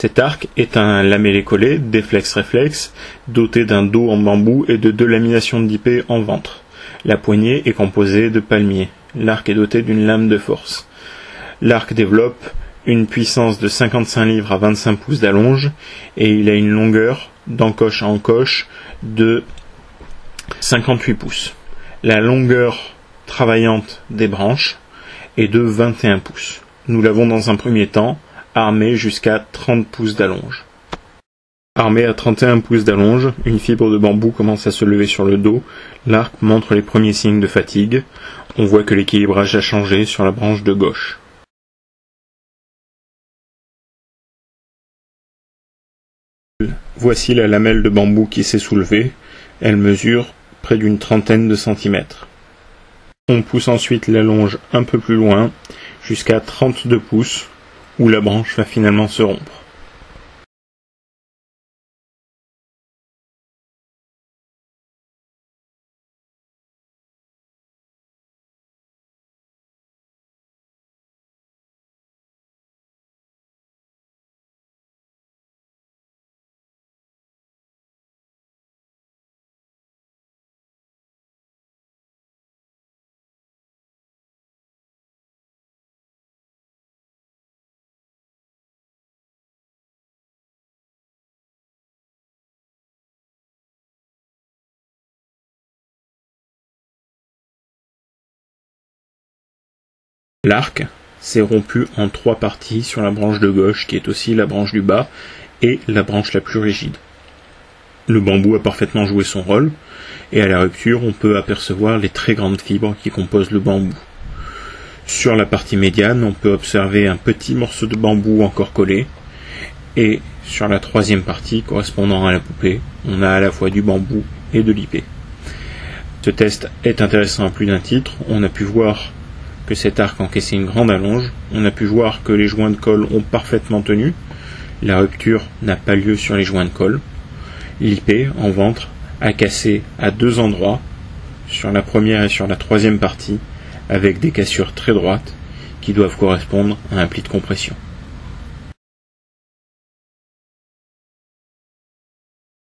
Cet arc est un lamellé-collé Deflex-Reflex doté d'un dos en bambou et de 2 laminations d'IP en ventre. La poignée est composée de palmiers. L'arc est doté d'une lame de force. L'arc développe une puissance de 55 livres à 25 pouces d'allonge et il a une longueur d'encoche à encoche de 58 pouces. La longueur travaillante des branches est de 21 pouces. Nous l'avons dans un premier temps armé jusqu'à 30 pouces d'allonge. Armé à 31 pouces d'allonge, une fibre de bambou commence à se lever sur le dos. L'arc montre les premiers signes de fatigue. On voit que l'équilibrage a changé sur la branche de gauche. Voici la lamelle de bambou qui s'est soulevée. Elle mesure près d'une trentaine de centimètres. On pousse ensuite la longe un peu plus loin, jusqu'à 32 pouces, où la branche va finalement se rompre. L'arc s'est rompu en 3 parties sur la branche de gauche, qui est aussi la branche du bas, et la branche la plus rigide. Le bambou a parfaitement joué son rôle, et à la rupture, on peut apercevoir les très grandes fibres qui composent le bambou. Sur la partie médiane, on peut observer un petit morceau de bambou encore collé, et sur la 3e partie, correspondant à la poupée, on a à la fois du bambou et de l'IP. Ce test est intéressant à plus d'un titre. On a pu voir que cet arc encaissait une grande allonge, on a pu voir que les joints de colle ont parfaitement tenu, la rupture n'a pas lieu sur les joints de colle, l'IP en ventre a cassé à 2 endroits, sur la première et sur la 3e partie, avec des cassures très droites qui doivent correspondre à un pli de compression.